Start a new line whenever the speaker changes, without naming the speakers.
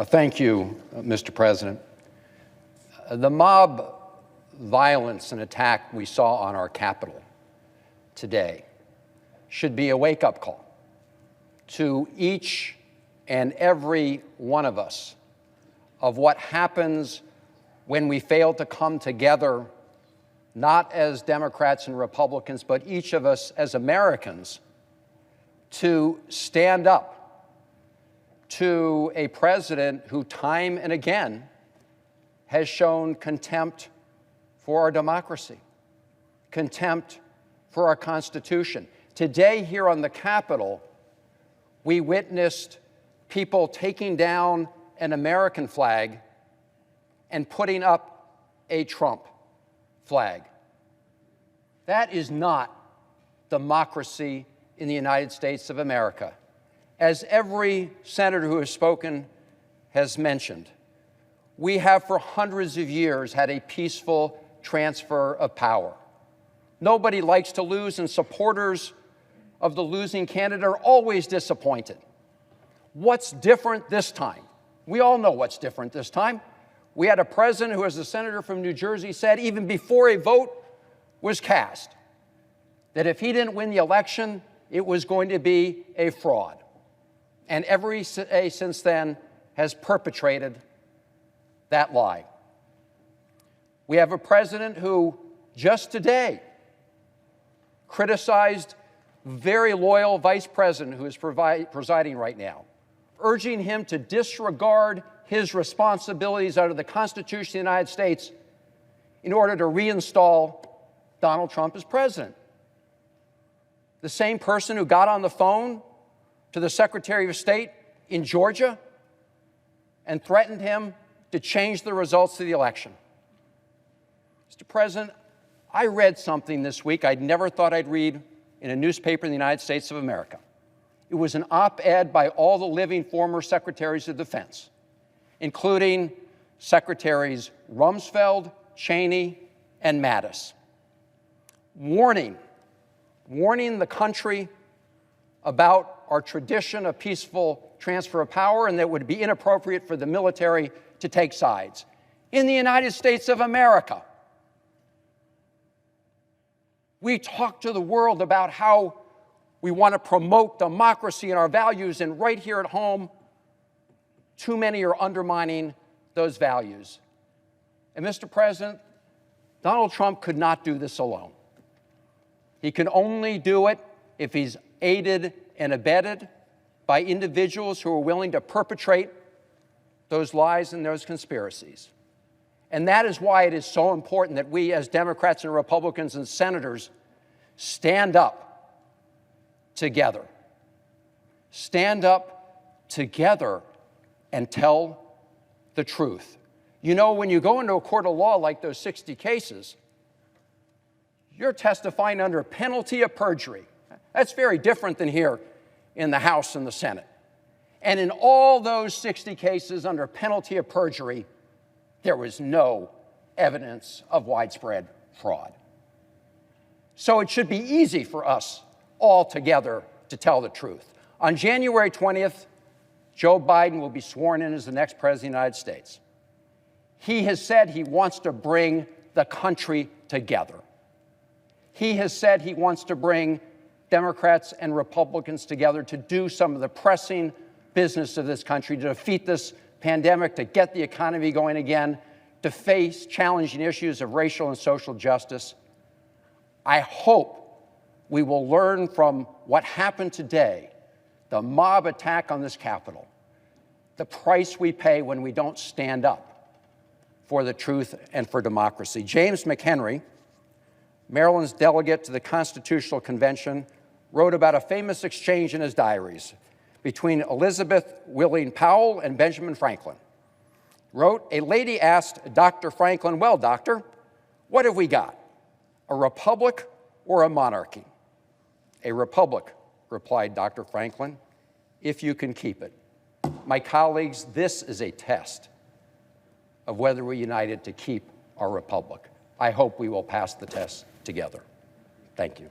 Thank you, Mr. President. The mob violence and attack we saw on our Capitol today should be a wake-up call to each and every one of us of what happens when we fail to come together, not as Democrats and Republicans, but each of us as Americans, to stand up to a president who time and again has shown contempt for our democracy, contempt for our Constitution. Today here on the Capitol, we witnessed people taking down an American flag and putting up a Trump flag. That is not democracy in the United States of America. As every senator who has spoken has mentioned, we have for hundreds of years had a peaceful transfer of power. Nobody likes to lose, and supporters of the losing candidate are always disappointed. What's different this time? We all know what's different this time. We had a president who, as a senator from New Jersey, said even before a vote was cast, that if he didn't win the election, it was going to be a fraud. And every day since then has perpetrated that lie. We have a president who just today criticized very loyal vice president who is presiding right now, urging him to disregard his responsibilities under the Constitution of the United States in order to reinstall Donald Trump as president. The same person who got on the phone to the Secretary of State in Georgia and threatened him to change the results of the election. Mr. President, I read something this week I'd never thought I'd read in a newspaper in the United States of America. It was an op-ed by all the living former secretaries of defense, including Secretaries Rumsfeld, Cheney, and Mattis, warning the country about our tradition of peaceful transfer of power and that it would be inappropriate for the military to take sides. In the United States of America, we talk to the world about how we want to promote democracy and our values, and right here at home, too many are undermining those values. And Mr. President, Donald Trump could not do this alone. He can only do it if he's aided and abetted by individuals who are willing to perpetrate those lies and those conspiracies. And that is why it is so important that we as Democrats and Republicans and senators stand up together. Stand up together and tell the truth. You know, when you go into a court of law like those 60 cases, you're testifying under penalty of perjury. That's very different than here in the House and the Senate. And in all those 60 cases under penalty of perjury, there was no evidence of widespread fraud. So it should be easy for us all together to tell the truth. On January 20th, Joe Biden will be sworn in as the next president of the United States. He has said he wants to bring the country together. He has said he wants to bring Democrats and Republicans together to do some of the pressing business of this country, to defeat this pandemic, to get the economy going again, to face challenging issues of racial and social justice. I hope we will learn from what happened today, the mob attack on this Capitol, the price we pay when we don't stand up for the truth and for democracy. James McHenry, Maryland's delegate to the Constitutional Convention, wrote about a famous exchange in his diaries between Elizabeth Willing Powell and Benjamin Franklin. Wrote, a lady asked Dr. Franklin, well, doctor, what have we got, a republic or a monarchy? A republic, replied Dr. Franklin, if you can keep it. My colleagues, this is a test of whether we're united to keep our republic. I hope we will pass the test together. Thank you.